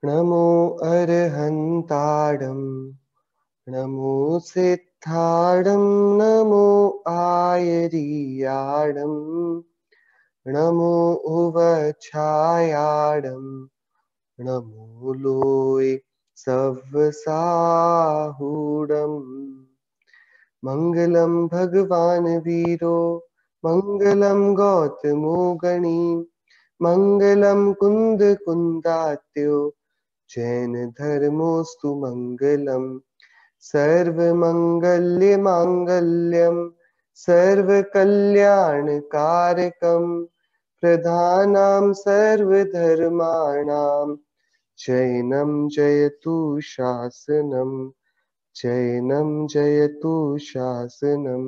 नमो अरहन्ताडं नमो सिद्धाडं नमो आयरियाडं नमो उवछायाडं नमो लोय सव्वसाहूडम् मंगलम भगवान वीरो मंगलम गौतमो गणी मंगलम कुंद कुंदात्यो जैन धर्मोस्तु मंगलम सर्वमंगल्य मांगल्यम सर्वकल्याणकारकम प्रधानां सर्वधर्माणां चैनं जयतु शासनम चैनं जयतु शासनम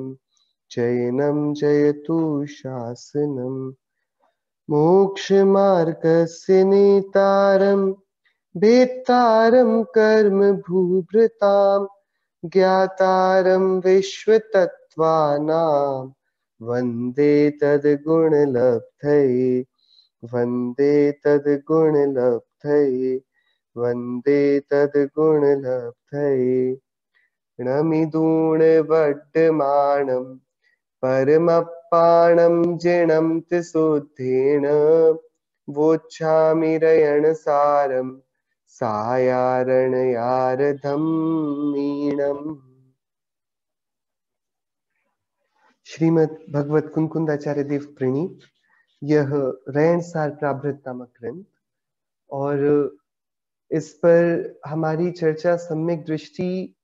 चैनं जयतु शासनम मोक्षमार्गस्य नेतारं भेत्तारं कर्म भूभृतां ज्ञातारं विश्वतत्त्वानां वन्दे तद्गुणलब्धये वन्दे तद्गुणलब्धये वन्दे तद्गुणलब्धये नमिदूणवड्डमाणं परमप्पाणं जिणं त्रिशुद्धेन वोच्छामि रयणसारं सायारणयारधं मीणम्। श्रीमद् भगवत कुंकुंदाचार्य देव प्रणीत यह रयणसार प्राभृत नामक ग्रंथ और इस पर हमारी चर्चा सम्यक दृष्टि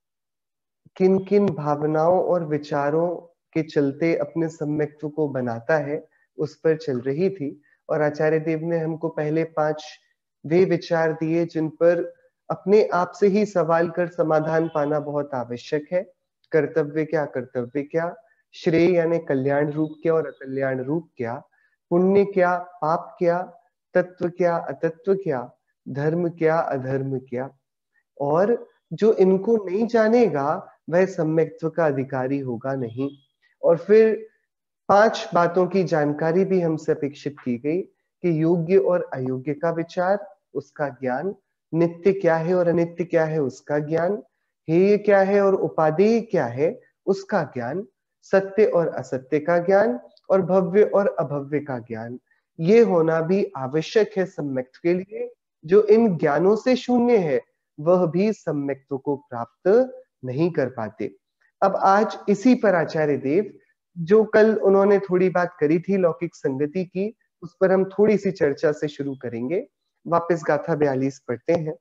किन किन भावनाओं और विचारों के चलते अपने सम्यक्त्व को बनाता है उस पर चल रही थी। और आचार्य देव ने हमको पहले 5 वे विचार दिए जिन पर अपने आप से ही सवाल कर समाधान पाना बहुत आवश्यक है। कर्तव्य क्या, श्रेय यानी कल्याण रूप क्या और अकल्याण रूप क्या, पुण्य क्या पाप क्या, तत्व क्या अतत्व क्या, धर्म क्या अधर्म क्या। और जो इनको नहीं जानेगा वह सम्यक्त्व का अधिकारी होगा नहीं। और फिर 5 बातों की जानकारी भी हमसे अपेक्षित की गई कि योग्य और अयोग्य का विचार, उसका ज्ञान, नित्य क्या है और अनित्य क्या है उसका ज्ञान, हेय क्या है और उपादेय क्या है उसका ज्ञान, सत्य और असत्य का ज्ञान और भव्य और अभव्य का ज्ञान। ये होना भी आवश्यक है सम्यक्त्व के लिए। जो इन ज्ञानों से शून्य है वह भी सम्यक्त्व को प्राप्त नहीं कर पाते। अब आज इसी पर आचार्य देव, जो कल उन्होंने थोड़ी बात करी थी लौकिक संगति की, उस पर हम थोड़ी सी चर्चा से शुरू करेंगे। वापस गाथा 42 पढ़ते हैं।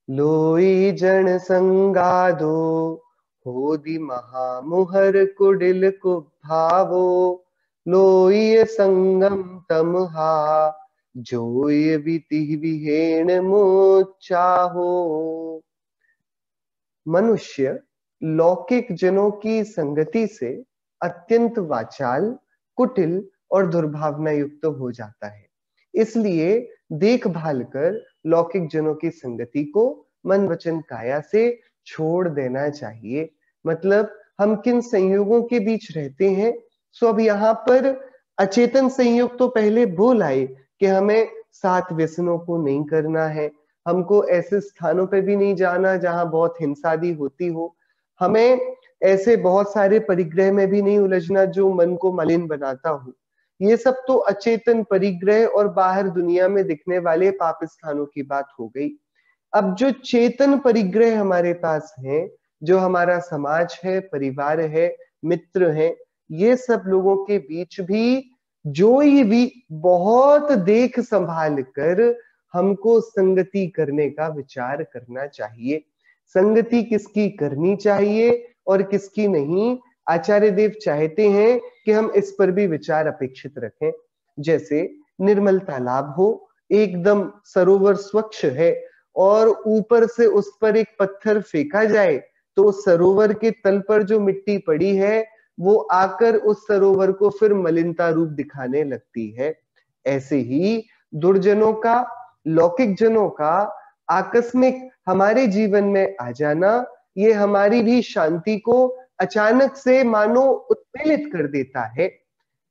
लोई जन संगादो होदि महामुहर कुडिल कुभावो लोई संगम तमहा जोय विति विहेण मोचाहो। मनुष्य लौकिक जनों की संगति से अत्यंत वाचाल, कुटिल और दुर्भावना युक्त हो जाता है। इसलिए देखभाल कर लौकिक जनों की संगति को मन वचन काया से छोड़ देना चाहिए। मतलब हम किन संयोगों के बीच रहते हैं। सो अब यहाँ पर अचेतन संयोग तो पहले बोल आए कि हमें 7 व्यसनों को नहीं करना है, हमको ऐसे स्थानों पे भी नहीं जाना जहां बहुत हिंसादी होती हो, हमें ऐसे बहुत सारे परिग्रह में भी नहीं उलझना जो मन को मलिन बनाता हो। ये सब तो अचेतन परिग्रह और बाहर दुनिया में दिखने वाले पाप स्थानों की बात हो गई। अब जो चेतन परिग्रह हमारे पास है, जो हमारा समाज है, परिवार है, मित्र है, ये सब लोगों के बीच भी जो ये भी बहुत देख संभाल कर हमको संगति करने का विचार करना चाहिए। संगति किसकी करनी चाहिए और किसकी नहीं, आचार्य देव चाहते हैं कि हम इस पर भी विचार अपेक्षित रखें। जैसे निर्मल तालाब हो, एकदम सरोवर स्वच्छ है और ऊपर से उस पर एक पत्थर फेंका जाए तो उस सरोवर के तल पर जो मिट्टी पड़ी है वो आकर उस सरोवर को फिर मलिनता रूप दिखाने लगती है। ऐसे ही दुर्जनों का, लौकिक जनों का आकस्मिक हमारे जीवन में आ जाना, ये हमारी भी शांति को अचानक से मानो उत्पीड़ित कर देता है।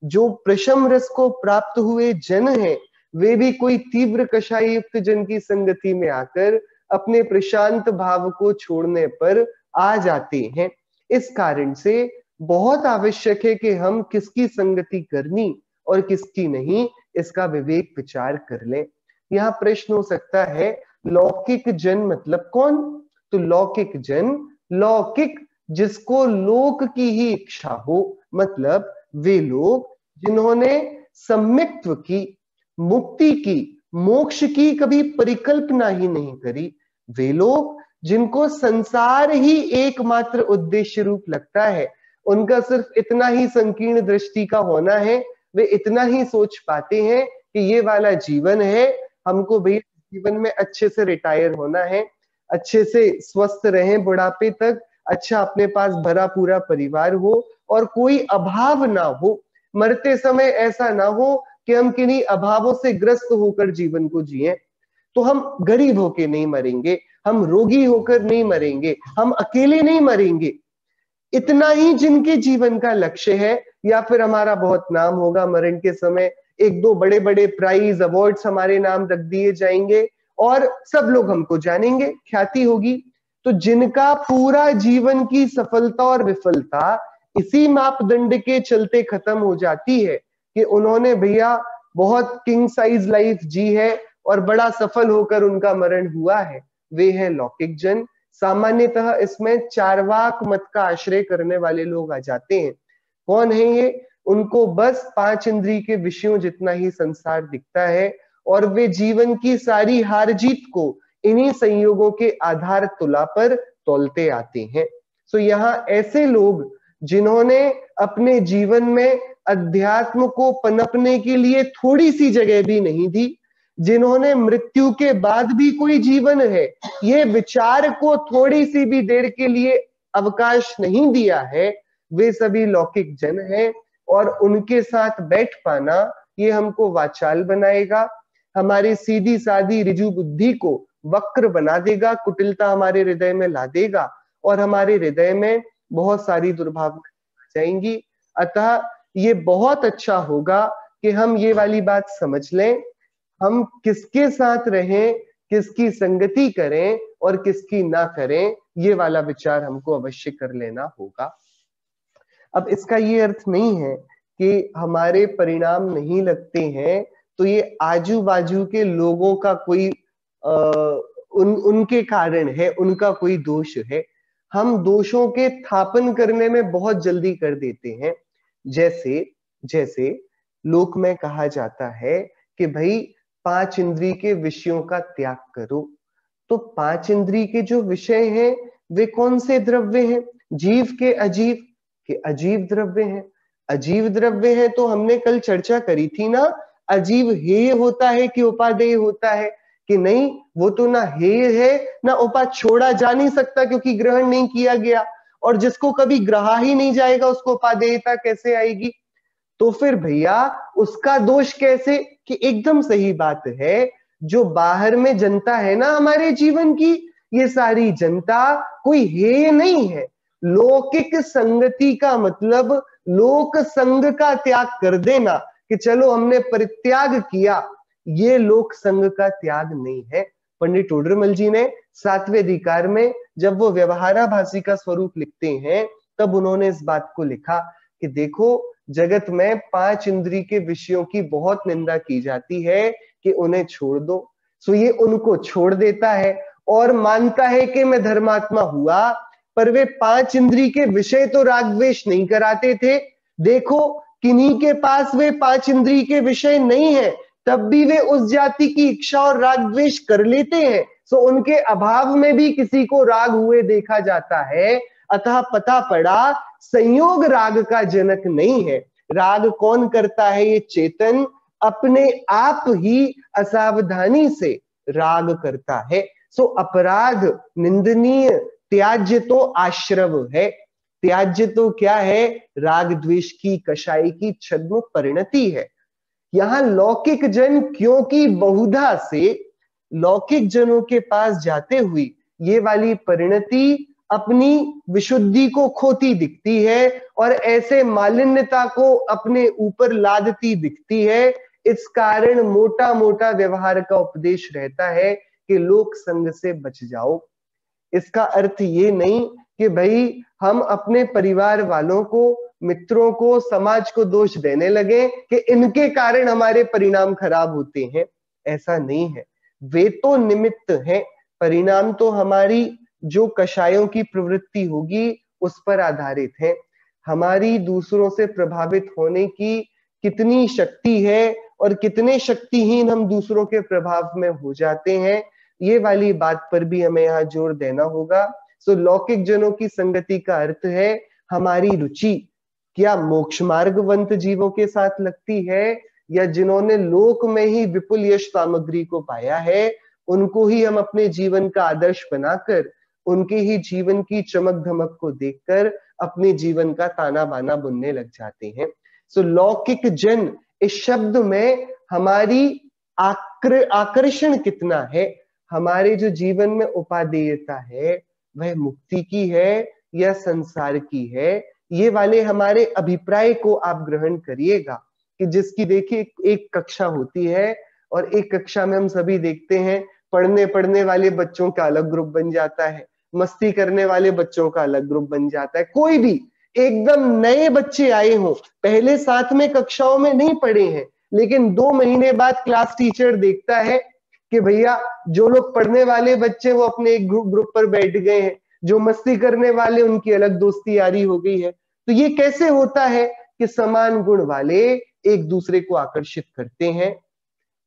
जो प्रशम रस को प्राप्त हुए जन हैं वे भी कोई तीव्र कषाय युक्त जन की संगति में आकर अपने प्रशांत भाव को छोड़ने पर आ जाते हैं। इस कारण से बहुत आवश्यक है कि हम किसकी संगति करनी और किसकी नहीं, इसका विवेक विचार कर लें। यहाँ प्रश्न हो सकता है, लौकिक जन मतलब कौन? तो लौकिक जन, लौकिक जिसको लोक की ही इच्छा हो, मतलब वे लोग जिन्होंने सम्यक्त्व की, मुक्ति की, मोक्ष की कभी परिकल्पना ही नहीं करी, वे लोग जिनको संसार ही एकमात्र उद्देश्य रूप लगता है, उनका सिर्फ इतना ही संकीर्ण दृष्टि का होना है, वे इतना ही सोच पाते हैं कि ये वाला जीवन है, हमको भैया जीवन में अच्छे से रिटायर होना है, अच्छे से स्वस्थ रहें बुढ़ापे तक, अच्छा अपने पास भरा पूरा परिवार हो और कोई अभाव ना हो, मरते समय ऐसा ना हो कि हम किन्हीं अभावों से ग्रस्त होकर जीवन को जिए। तो हम गरीब होकर नहीं मरेंगे, हम रोगी होकर नहीं मरेंगे, हम अकेले नहीं मरेंगे, इतना ही जिनके जीवन का लक्ष्य है, या फिर हमारा बहुत नाम होगा मरण के समय, एक दो बड़े बड़े प्राइज अवार्ड्स हमारे नाम रख दिए जाएंगे और सब लोग हमको जानेंगे, ख्याति होगी। तो जिनका पूरा जीवन की सफलता और विफलता इसी मापदंड के चलते खत्म हो जाती है कि उन्होंने भैया बहुत किंग साइज लाइफ जी है और बड़ा सफल होकर उनका मरण हुआ है, वे है लौकिक जन। सामान्यतः इसमें चार्वाक मत का आश्रय करने वाले लोग आ जाते हैं। कौन है ये? उनको बस 5 इंद्रिय के विषयों जितना ही संसार दिखता है और वे जीवन की सारी हार जीत को इन्हीं संयोगों के आधार तुला पर तौलते आते हैं। सो यहाँ ऐसे लोग जिन्होंने अपने जीवन में अध्यात्म को पनपने के लिए थोड़ी सी जगह भी नहीं दी, जिन्होंने मृत्यु के बाद भी कोई जीवन है ये विचार को थोड़ी सी भी देर के लिए अवकाश नहीं दिया है, वे सभी लौकिक जन हैं। और उनके साथ बैठ पाना ये हमको वाचाल बनाएगा, हमारी सीधी सादी रिजु बुद्धि को वक्र बना देगा, कुटिलता हमारे हृदय में ला देगा और हमारे हृदय में बहुत सारी दुर्भावनाएं आ जाएंगी। अतः ये बहुत अच्छा होगा कि हम ये वाली बात समझ लें, हम किसके साथ रहें, किसकी संगति करें और किसकी ना करें, ये वाला विचार हमको अवश्य कर लेना होगा। अब इसका ये अर्थ नहीं है कि हमारे परिणाम नहीं लगते हैं तो ये आजू बाजू के लोगों का कोई उनके कारण है, उनका कोई दोष है। हम दोषों के स्थापन करने में बहुत जल्दी कर देते हैं। जैसे लोक में कहा जाता है कि भाई 5 इंद्रिय के विषयों का त्याग करो, तो 5 इंद्रिय के जो विषय हैं वे कौन से द्रव्य हैं? जीव के अजीव के अजीव द्रव्य हैं। अजीव द्रव्य है तो हमने कल चर्चा करी थी ना, अजीव हेय होता है कि उपादेय होता है कि नहीं, वो तो ना हेय है ना उपा छोड़ा जा नहीं सकता क्योंकि ग्रहण नहीं किया गया, और जिसको कभी ग्रहा ही नहीं जाएगा उसको उपादेयता कैसे आएगी? तो फिर भैया उसका दोष कैसे? कि एकदम सही बात है, जो बाहर में जनता है ना हमारे जीवन की, ये सारी जनता कोई हेय नहीं है। लौकिक संगति का मतलब लोक संग का त्याग कर देना कि चलो हमने परित्याग किया, ये लोक संग का त्याग नहीं है। पंडित टोडरमल जी ने 7वें अधिकार में जब वो व्यवहाराभासी का स्वरूप लिखते हैं तब उन्होंने इस बात को लिखा कि देखो जगत में 5 इंद्रिय के विषयों की बहुत निंदा की जाती है कि उन्हें छोड़ दो। सो ये उनको छोड़ देता है और मानता है कि मैं धर्मात्मा हुआ, पर वे 5 इंद्रिय के विषय तो राग द्वेष नहीं कराते थे। देखो किन्हीं के पास वे 5 इंद्रिय के विषय नहीं है, तब भी वे उस जाति की इच्छा और राग द्वेष कर लेते हैं। सो उनके अभाव में भी किसी को राग हुए देखा जाता है। अतः पता पड़ा संयोग राग का जनक नहीं है। राग कौन करता है? ये चेतन अपने आप ही असावधानी से राग करता है। सो अपराध निंदनीय, त्याज्य तो आश्रव है। त्याज्य तो क्या है? राग द्वेष की कषाय की छद्म परिणति है। यहां लौकिक जन क्योंकि बहुधा से लौकिक जनों के पास जाते हुए ये वाली परिणति अपनी विशुद्धि को खोती दिखती है और ऐसे मालिन्यता को अपने ऊपर लादती दिखती है, इस कारण मोटा मोटा व्यवहार का उपदेश रहता है कि लोक संग से बच जाओ। इसका अर्थ ये नहीं कि भाई हम अपने परिवार वालों को, मित्रों को, समाज को दोष देने लगे कि इनके कारण हमारे परिणाम खराब होते हैं। ऐसा नहीं है। वे तो निमित्त हैं, परिणाम तो हमारी जो कषायों की प्रवृत्ति होगी उस पर आधारित है। हमारी दूसरों से प्रभावित होने की कितनी शक्ति है और कितने शक्तिहीन हम दूसरों के प्रभाव में हो जाते हैं, ये वाली बात पर भी हमें यहाँ जोर देना होगा। सो लौकिक जनों की संगति का अर्थ है हमारी रुचि क्या मोक्ष मार्गवंत जीवों के साथ लगती है, या जिन्होंने लोक में ही विपुल यश सामग्री को पाया है उनको ही हम अपने जीवन का आदर्श बनाकर उनके ही जीवन की चमक धमक को देखकर अपने जीवन का ताना बाना बुनने लग जाते हैं। सो लौकिक जन इस शब्द में हमारी आकर्षण कितना है, हमारे जो जीवन में उपादेयता है वह मुक्ति की है या संसार की है, ये वाले हमारे अभिप्राय को आप ग्रहण करिएगा। कि जिसकी देखिए एक कक्षा होती है और एक कक्षा में हम सभी देखते हैं पढ़ने वाले बच्चों का अलग ग्रुप बन जाता है, मस्ती करने वाले बच्चों का अलग ग्रुप बन जाता है। कोई भी एकदम नए बच्चे आए हों, पहले साथ में कक्षाओं में नहीं पढ़े हैं, लेकिन 2 महीने बाद क्लास टीचर देखता है कि भैया जो लोग पढ़ने वाले बच्चे वो अपने एक ग्रुप पर बैठ गए हैं, जो मस्ती करने वाले उनकी अलग दोस्ती यारी हो गई है। तो ये कैसे होता है कि समान गुण वाले एक दूसरे को आकर्षित करते हैं।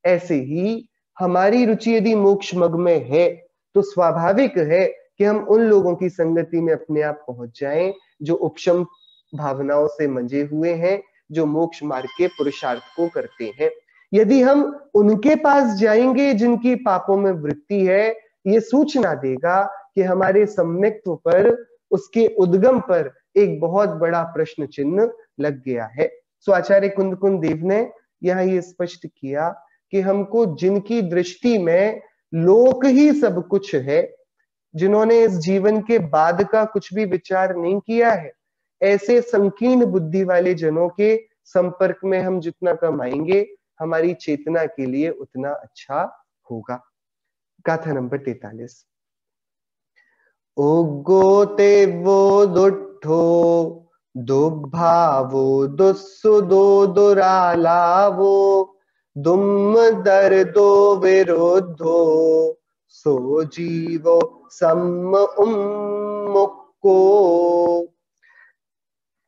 ऐसे ही हमारी रुचि यदि मोक्ष मग में है तो स्वाभाविक है कि हम उन लोगों की संगति में अपने आप पहुंच जाएं जो उपशम भावनाओं से मंजे हुए हैं, जो मोक्ष मार्ग के पुरुषार्थ को करते हैं। यदि हम उनके पास जाएंगे जिनकी पापों में वृत्ति है, ये सूचना देगा कि हमारे सम्यक्त्व पर, उसके उद्गम पर एक बहुत बड़ा प्रश्न चिन्ह लग गया है। सो आचार्य कुंद देव ने यहाँ ये स्पष्ट किया कि हमको जिनकी दृष्टि में लोक ही सब कुछ है, जिन्होंने इस जीवन के बाद का कुछ भी विचार नहीं किया है, ऐसे संकीर्ण बुद्धि वाले जनों के संपर्क में हम जितना कम आएंगे हमारी चेतना के लिए उतना अच्छा होगा। गाथा नंबर 43। उगोते वो दुठो दुभावो दुस्सुदो दुरालावो दुम दर्दो विरुद्धो सो जीवो सम उन्मुक्को।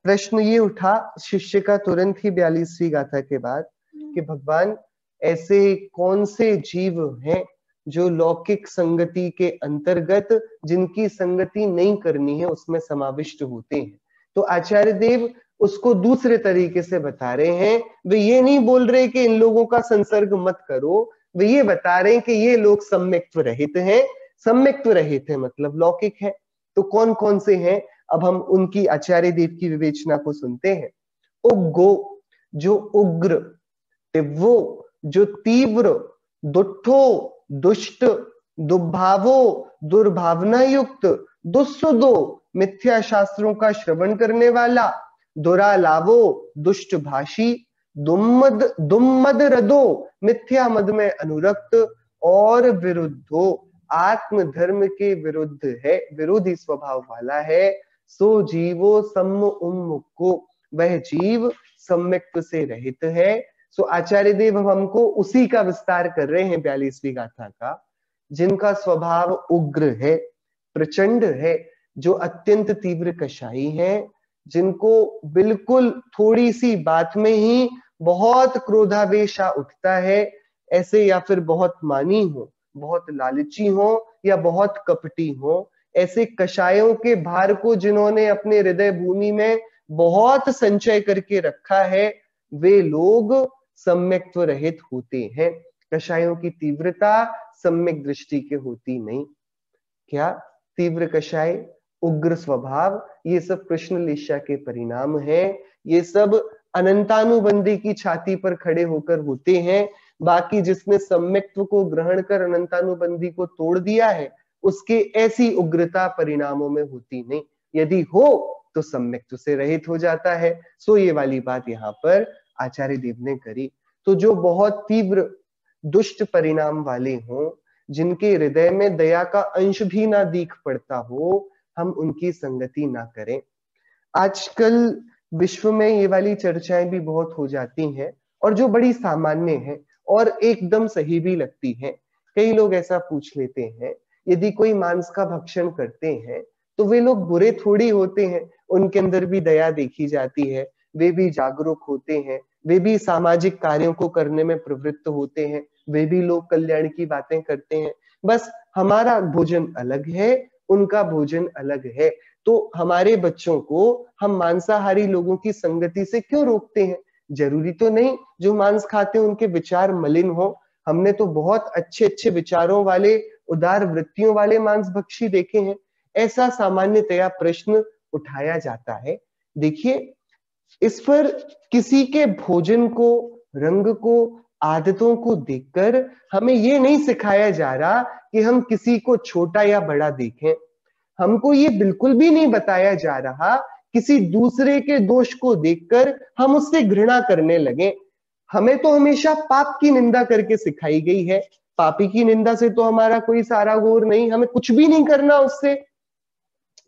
प्रश्न ये उठा शिष्य का तुरंत ही 42वीं गाथा के बाद कि भगवान ऐसे कौन से जीव हैं जो लौकिक संगति के अंतर्गत जिनकी संगति नहीं करनी है उसमें समाविष्ट होते हैं। तो आचार्य देव उसको दूसरे तरीके से बता रहे हैं। वे ये नहीं बोल रहे कि इन लोगों का संसर्ग मत करो, वे ये बता रहे हैं कि ये लोग सम्यक्त्व रहित हैं। सम्यक्त्व रहित है मतलब लौकिक है। तो कौन कौन से हैं, अब हम उनकी आचार्य देव की विवेचना को सुनते हैं। उग्गो जो उग्र, वो जो तीव्र, दुष्टो दुष्ट, दुर्भावो दुर्भावना युक्त, दुस्सुदो मिथ्या शास्त्रों का श्रवण करने वाला, दुरालावो दुष्ट भाषी, दुम्मद रदो मिथ्या मद में अनुरक्त, और विरुद्धो आत्म धर्म के विरुद्ध है, विरोधी स्वभाव वाला है। सो जीवो सम्म उन्मुक्को, वह जीव सम्यक्त्व से रहित है। सो आचार्य देव हमको उसी का विस्तार कर रहे हैं 42वीं गाथा का। जिनका स्वभाव उग्र है, प्रचंड है, जो अत्यंत तीव्र कषाई है, जिनको बिल्कुल थोड़ी सी बात में ही बहुत क्रोधावेश उठता है, ऐसे या फिर बहुत मानी हो, बहुत लालची हो या बहुत कपटी हो, ऐसे कषायों के भार को जिन्होंने अपने हृदय भूमि में बहुत संचय करके रखा है, वे लोग सम्यक्त्व रहित होते हैं। कषायों की तीव्रता सम्यक दृष्टि के होती नहीं। क्या तीव्र कषाय, उग्र स्वभाव, ये सब कृष्णलेशा के परिणाम है। ये सब अनंतानुबंधी की छाती पर खड़े होकर होते हैं। बाकी जिसने सम्यक्त्व को ग्रहण कर अनंतानुबंधी को तोड़ दिया है, उसके ऐसी उग्रता परिणामों में होती नहीं। यदि हो तो सम्यक्त्व से रहित हो जाता है। सो ये वाली बात यहाँ पर आचार्य देव ने करी। तो जो बहुत तीव्र दुष्ट परिणाम वाले हों, जिनके हृदय में दया का अंश भी ना दिख पड़ता हो, हम उनकी संगति ना करें। आजकल विश्व में ये वाली चर्चाएं भी बहुत हो जाती हैं और जो बड़ी सामान्य है और एकदम सही भी लगती है। कई लोग ऐसा पूछ लेते हैं, यदि कोई मांस का भक्षण करते हैं तो वे लोग बुरे थोड़ी होते हैं, उनके अंदर भी दया देखी जाती है, वे भी जागरूक होते हैं, वे भी सामाजिक कार्यों को करने में प्रवृत्त होते हैं, वे भी लोक कल्याण की बातें करते हैं। बस हमारा भोजन अलग है, उनका भोजन अलग है। तो हमारे बच्चों को हम मांसाहारी लोगों की संगति से क्यों रोकते हैं? जरूरी तो नहीं जो मांस खाते हैं उनके विचार मलिन हो। हमने तो बहुत अच्छे अच्छे विचारों वाले, उदार वृत्तियों वाले मांसभक्षी देखे हैं। ऐसा सामान्यतया प्रश्न उठाया जाता है। देखिए, इस पर किसी के भोजन को, रंग को, आदतों को देखकर हमें ये नहीं सिखाया जा रहा कि हम किसी को छोटा या बड़ा देखें। हमको ये बिल्कुल भी नहीं बताया जा रहा किसी दूसरे के दोष को देखकर हम उससे घृणा करने लगे। हमें तो हमेशा पाप की निंदा करके सिखाई गई है। पापी की निंदा से तो हमारा कोई सारा गौर नहीं, हमें कुछ भी नहीं करना उससे,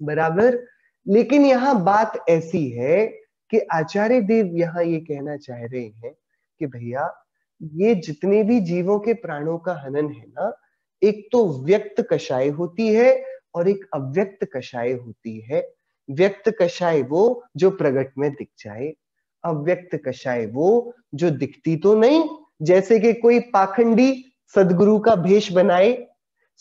बराबर। लेकिन यहाँ बात ऐसी है कि आचार्य देव यहाँ ये कहना चाह रहे हैं कि भैया, ये जितने भी जीवों के प्राणों का हनन है ना, एक तो व्यक्त कषाय होती है और एक अव्यक्त कषाय होती है। व्यक्त कषाय वो जो प्रगट में दिख जाए, अव्यक्त कषाय वो जो दिखती तो नहीं। जैसे कि कोई पाखंडी सदगुरु का भेष बनाए,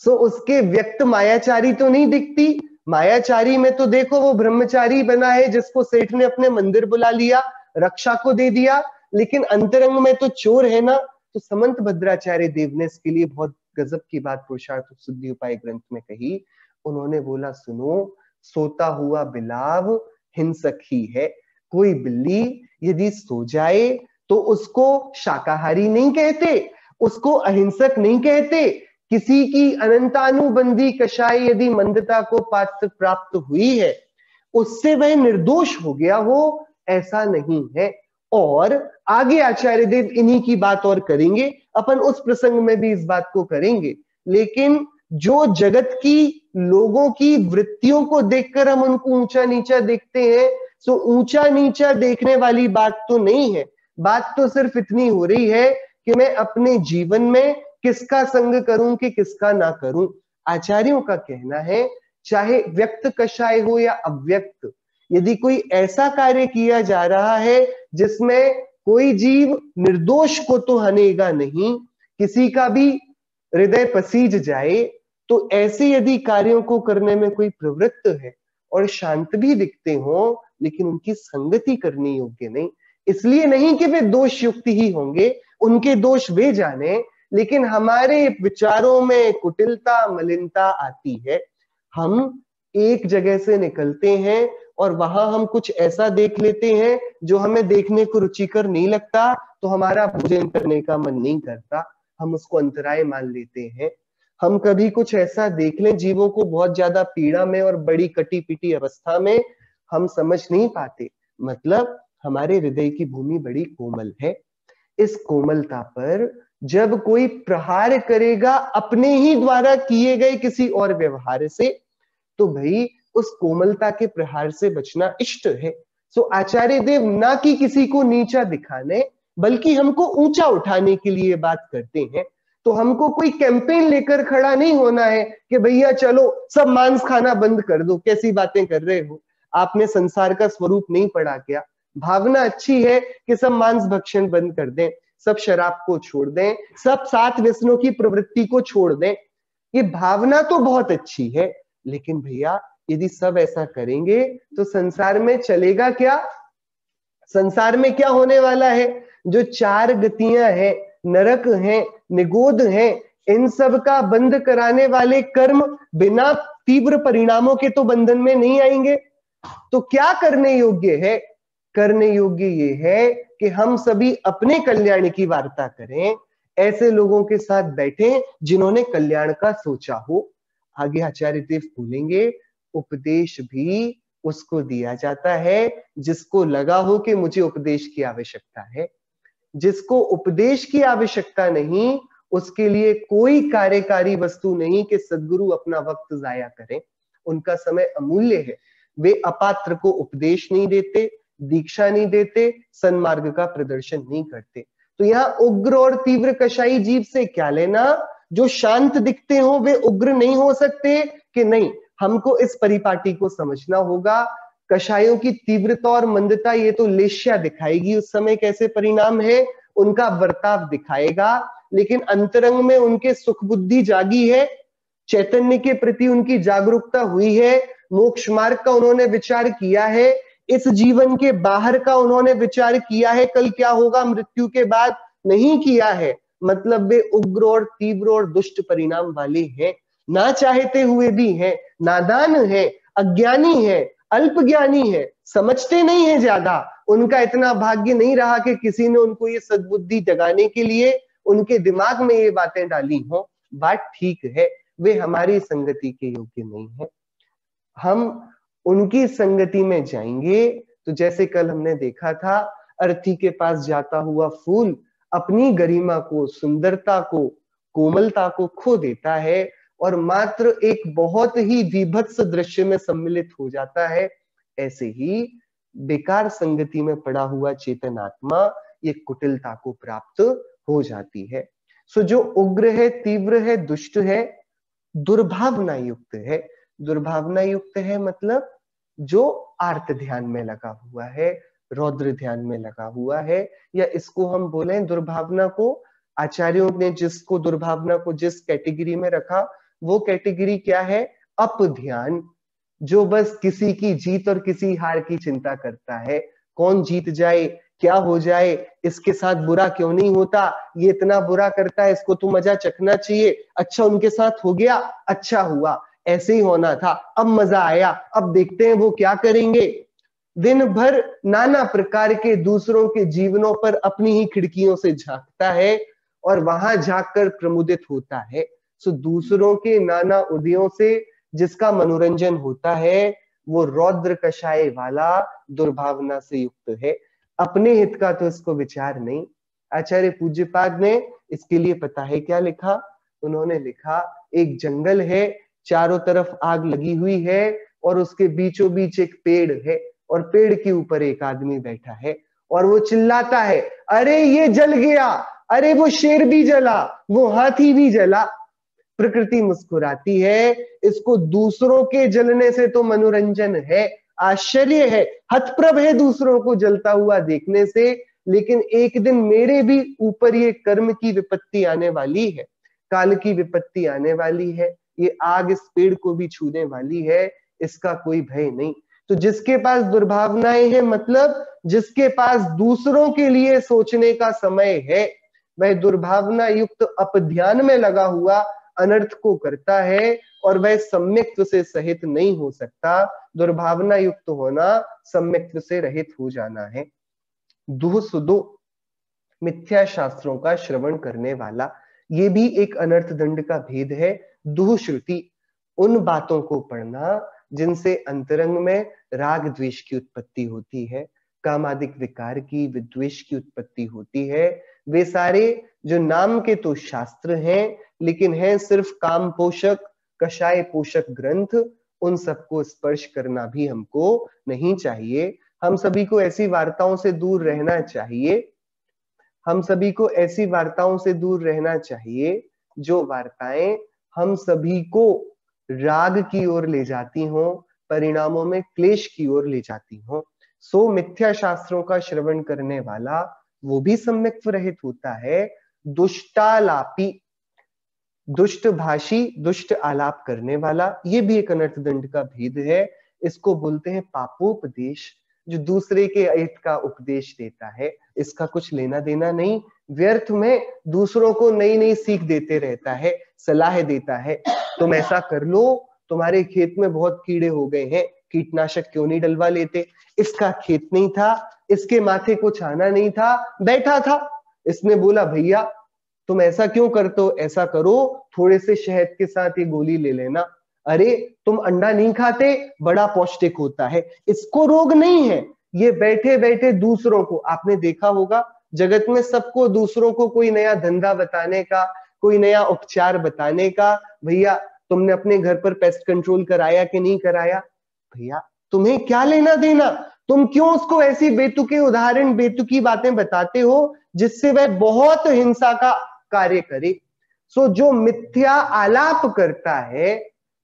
सो उसके व्यक्त मायाचारी तो नहीं दिखती। मायाचारी में तो देखो वो ब्रह्मचारी बना है जिसको सेठ ने अपने मंदिर बुला लिया, रक्षा को दे दिया, लेकिन अंतरंग में तो चोर है ना। तो समंत भद्राचार्य देव ने इसके लिए बहुत गजब की बात पुरुषार्थ सिद्धि उपाय ग्रंथ में कही। उन्होंने बोला, सुनो, सोता हुआ बिलाव हिंसक ही है। कोई बिल्ली यदि सो जाए तो उसको शाकाहारी नहीं कहते, उसको अहिंसक नहीं कहते। किसी की अनंतानुबंधी कषाय यदि मंदता को पात्र प्राप्त हुई है, उससे वह निर्दोष हो गया हो, ऐसा नहीं है। और आगे आचार्य देव इन्हीं की बात और करेंगे, अपन उस प्रसंग में भी इस बात को करेंगे। लेकिन जो जगत की लोगों की वृत्तियों को देखकर हम उनको ऊंचा नीचा देखते हैं, सो ऊंचा नीचा देखने वाली बात तो नहीं है। बात तो सिर्फ इतनी हो रही है कि मैं अपने जीवन में किसका संग करूं कि किसका ना करूं। आचार्यों का कहना है, चाहे व्यक्त कषाय हो या अव्यक्त, यदि कोई ऐसा कार्य किया जा रहा है जिसमें कोई जीव निर्दोष को तो हनेगा नहीं, किसी का भी हृदय पसीज जाए, तो ऐसे यदि कार्यों को करने में कोई प्रवृत्त है और शांत भी दिखते हो, लेकिन उनकी संगति करनी योग्य नहीं। इसलिए नहीं कि वे दोष युक्त ही होंगे, उनके दोष वे जाने, लेकिन हमारे विचारों में कुटिलता, मलिनता आती है। हम एक जगह से निकलते हैं और वहां हम कुछ ऐसा देख लेते हैं जो हमें देखने को रुचिकर नहीं लगता, तो हमारा भोजन करने का मन नहीं करता, हम उसको अंतराय मान लेते हैं। हम कभी कुछ ऐसा देख लें जीवों को बहुत ज्यादा पीड़ा में और बड़ी कटी पिटी अवस्था में, हम समझ नहीं पाते, मतलब हमारे हृदय की भूमि बड़ी कोमल है। इस कोमलता पर जब कोई प्रहार करेगा अपने ही द्वारा किए गए किसी और व्यवहार से, तो भाई उस कोमलता के प्रहार से बचना इष्ट है। सो आचार्य देव ना कि किसी को नीचा दिखाने, बल्कि हमको ऊंचा उठाने के लिए बात करते हैं। तो हमको कोई कैंपेन लेकर खड़ा नहीं होना है कि भैया चलो सब मांस खाना बंद कर दो। कैसी बातें कर रहे हो, आपने संसार का स्वरूप नहीं पढ़ा क्या? भावना अच्छी है कि सब मांस भक्षण बंद कर दें, सब शराब को छोड़ दें, सब 7 व्यसनों की प्रवृत्ति को छोड़ दें, ये भावना तो बहुत अच्छी है। लेकिन भैया, यदि सब ऐसा करेंगे तो संसार में चलेगा क्या? संसार में क्या होने वाला है? जो 4 गतियां हैं, नरक हैं, निगोद हैं, इन सब का बंद कराने वाले कर्म बिना तीव्र परिणामों के तो बंधन में नहीं आएंगे। तो क्या करने योग्य है? करने योग्य ये है कि हम सभी अपने कल्याण की वार्ता करें, ऐसे लोगों के साथ बैठें जिन्होंने कल्याण का सोचा हो। आगे आचार्य देव बोलेंगे, उपदेश भी उसको दिया जाता है जिसको लगा हो कि मुझे उपदेश की आवश्यकता है। जिसको उपदेश की आवश्यकता नहीं, उसके लिए कोई कार्यकारी वस्तु नहीं कि सद्गुरु अपना वक्त जाया करें। उनका समय अमूल्य है। वे अपात्र को उपदेश नहीं देते, दीक्षा नहीं देते, सन्मार्ग का प्रदर्शन नहीं करते। तो यहाँ उग्र और तीव्र कषाई जीव से क्या लेना? जो शांत दिखते हो वे उग्र नहीं हो सकते कि नहीं? हमको इस परिपाटी को समझना होगा। कषायों की तीव्रता और मंदता ये तो लेश्या दिखाएगी, उस समय कैसे परिणाम है उनका वर्ताव दिखाएगा, लेकिन अंतरंग में उनके सुख बुद्धि जागी है, चैतन्य के प्रति उनकी जागरूकता हुई है, मोक्ष मार्ग का उन्होंने विचार किया है, इस जीवन के बाहर का उन्होंने विचार किया है, कल क्या होगा मृत्यु के बाद नहीं किया है। मतलब वे उग्र और तीव्र और दुष्ट परिणाम वाले हैं, ना चाहते हुए भी हैं, नादान है, अज्ञानी है, अल्पज्ञानी है, समझते नहीं है ज्यादा। उनका इतना भाग्य नहीं रहा कि किसी ने उनको ये सद्बुद्धि जगाने के लिए उनके दिमाग में ये बातें डाली हो। बात ठीक है, वे हमारी संगति के योग्य नहीं है। हम उनकी संगति में जाएंगे तो जैसे कल हमने देखा था, अर्थी के पास जाता हुआ फूल अपनी गरिमा को, सुंदरता को, कोमलता को खो देता है और मात्र एक बहुत ही विभत्स दृश्य में सम्मिलित हो जाता है। ऐसे ही बेकार संगति में पड़ा हुआ चेतन आत्मा ये कुटिलता को प्राप्त हो जाती है। सो जो उग्र है, तीव्र है, दुष्ट है, दुर्भावना युक्त है। दुर्भावना युक्त है मतलब जो आर्त ध्यान में लगा हुआ है, रौद्र ध्यान में लगा हुआ है, या इसको हम बोले दुर्भावना को, आचार्यों ने जिसको दुर्भावना को जिस कैटेगरी में रखा वो कैटेगरी क्या है? अप ध्यान, जो बस किसी की जीत और किसी हार की चिंता करता है। कौन जीत जाए, क्या हो जाए, इसके साथ बुरा क्यों नहीं होता, ये इतना बुरा करता है, इसको तो मजा चखना चाहिए, अच्छा उनके साथ हो गया, अच्छा हुआ, ऐसे ही होना था, अब मजा आया, अब देखते हैं वो क्या करेंगे। दिन भर नाना प्रकार के दूसरों के जीवनों पर अपनी ही खिड़कियों से झांकता है और वहां झांककर प्रमुदित होता है। सो दूसरों के नाना उदयों से जिसका मनोरंजन होता है वो रौद्र कषाय वाला दुर्भावना से युक्त है। अपने हित का तो इसको विचार नहीं। आचार्य पूज्यपाद ने इसके लिए पता है क्या लिखा? उन्होंने लिखा, एक जंगल है, चारों तरफ आग लगी हुई है और उसके बीचों बीच एक पेड़ है और पेड़ के ऊपर एक आदमी बैठा है और वो चिल्लाता है, अरे ये जल गया, अरे वो शेर भी जला, वो हाथी भी जला। प्रकृति मुस्कुराती है, इसको दूसरों के जलने से तो मनोरंजन है, आश्चर्य है, हतप्रभ है दूसरों को जलता हुआ देखने से, लेकिन एक दिन मेरे भी ऊपर ये कर्म की विपत्ति आने वाली है, काल की विपत्ति आने वाली है, ये आग इस पेड़ को भी छूने वाली है, इसका कोई भय नहीं। तो जिसके पास दुर्भावनाएं हैं, मतलब जिसके पास दूसरों के लिए सोचने का समय है, वह दुर्भावना युक्त अपध्यान में लगा हुआ अनर्थ को करता है और वह सम्यक्त्व से सहित नहीं हो सकता। दुर्भावना युक्त होना सम्यक्त्व से रहित हो जाना है। दुह सुदो, मिथ्या शास्त्रों का श्रवण करने वाला, ये भी एक अनर्थ दंड का भेद है। दुह श्रुति, उन बातों को पढ़ना जिनसे अंतरंग में राग द्वेष की उत्पत्ति होती है, कामादिक विकार की, विद्वेष की उत्पत्ति होती है, वे सारे जो नाम के तो शास्त्र हैं लेकिन हैं सिर्फ काम पोषक, कषाय पोषक ग्रंथ, उन सबको स्पर्श करना भी हमको नहीं चाहिए। हम सभी को ऐसी वार्ताओं से दूर रहना चाहिए। हम सभी को ऐसी वार्ताओं से दूर रहना चाहिए जो वार्ताएं हम सभी को राग की ओर ले जाती हों, परिणामों में क्लेश की ओर ले जाती हों। सो मिथ्या शास्त्रों का श्रवण करने वाला वो भी सम्यक्त्व रहित होता है। दुष्टालापी, दुष्ट भाषी, दुष्ट आलाप करने वाला, ये भी एक अनर्थ दंड का भेद है। इसको बोलते हैं पापोपदेश, जो दूसरे के अहित का उपदेश देता है, इसका कुछ लेना देना नहीं, व्यर्थ में दूसरों को नई नई सीख देते रहता है, सलाह देता है, तुम ऐसा कर लो, तुम्हारे खेत में बहुत कीड़े हो गए हैं, कीटनाशक क्यों नहीं डलवा लेते। इसका खेत नहीं था, इसके माथे को छाना नहीं था, बैठा था, इसने बोला भैया तुम ऐसा क्यों करते हो, ऐसा करो, थोड़े से शहद के साथ ये गोली ले लेना। अरे तुम अंडा नहीं खाते, बड़ा पौष्टिक होता है, इसको रोग नहीं है। ये बैठे बैठे दूसरों को, आपने देखा होगा जगत में सबको दूसरों को कोई नया धंधा बताने का, कोई नया उपचार बताने का, भैया तुमने अपने घर पर पेस्ट कंट्रोल कराया कि नहीं कराया, भैया तुम्हें क्या लेना देना, तुम क्यों उसको ऐसी बेतुके उदाहरण बेतुकी बातें बताते हो जिससे वह बहुत हिंसा का कार्य करे। सो जो मिथ्या आलाप करता है,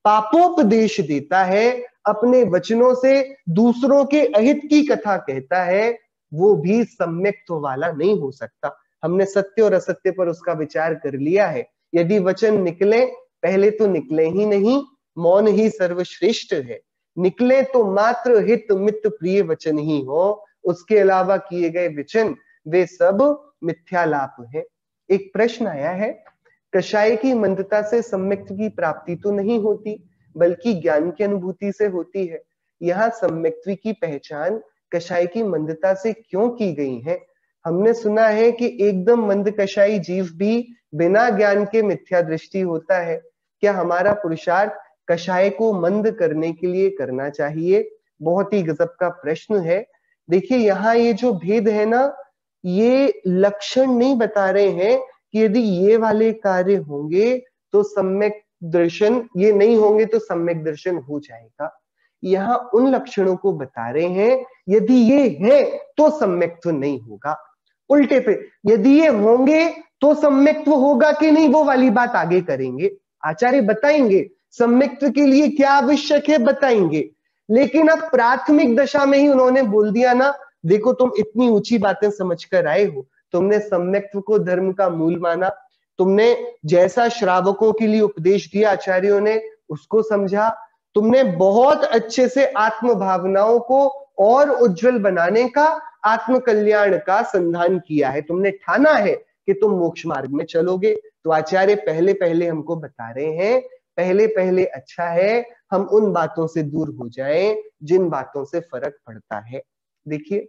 पापोपदेश देता है, अपने वचनों से दूसरों के अहित की कथा कहता है, वो भी सम्यक्त्व वाला नहीं हो सकता। हमने सत्य और असत्य पर उसका विचार कर लिया है। यदि वचन निकले, पहले तो निकले ही नहीं, मौन ही सर्वश्रेष्ठ है, निकले तो मात्र हित मित प्रिय वचन ही हो, उसके अलावा किए गए वचन वे सब मिथ्यालाप है। एक प्रश्न आया है, कषाय की मंदता से सम्यक्त्व की प्राप्ति तो नहीं होती, बल्कि ज्ञान की अनुभूति से होती है। यहाँ सम्यक्त्व की पहचान कषाय की मंदता से क्यों की गई है? हमने सुना है कि एकदम मंद कषाई जीव भी बिना ज्ञान के मिथ्या दृष्टि होता है। क्या हमारा पुरुषार्थ कषाय को मंद करने के लिए करना चाहिए? बहुत ही गजब का प्रश्न है। देखिए यहाँ ये जो भेद है ना, ये लक्षण नहीं बता रहे हैं कि यदि ये वाले कार्य होंगे तो सम्यक दर्शन, ये नहीं होंगे तो सम्यक दर्शन हो जाएगा। यहाँ उन लक्षणों को बता रहे हैं, यदि ये है तो सम्यक्त्व नहीं होगा। उल्टे पे यदि ये होंगे तो सम्यक्त्व होगा कि नहीं, वो वाली बात आगे करेंगे। आचार्य बताएंगे सम्यक्त्व के लिए क्या आवश्यक है, बताएंगे। लेकिन अब प्राथमिक दशा में ही उन्होंने बोल दिया ना, देखो तुम इतनी ऊंची बातें समझ कर आए हो, तुमने सम्यक्त्व को धर्म का मूल माना, तुमने जैसा श्रावकों के लिए उपदेश दिया आचार्यों ने उसको समझा, तुमने बहुत अच्छे से आत्म भावनाओं को और उज्जवल बनाने का, आत्म कल्याण का संधान किया है, तुमने ठाना है कि तुम मोक्ष मार्ग में चलोगे। तो आचार्य पहले पहले हमको बता रहे हैं, पहले पहले अच्छा है हम उन बातों से दूर हो जाएं जिन बातों से फर्क पड़ता है। देखिए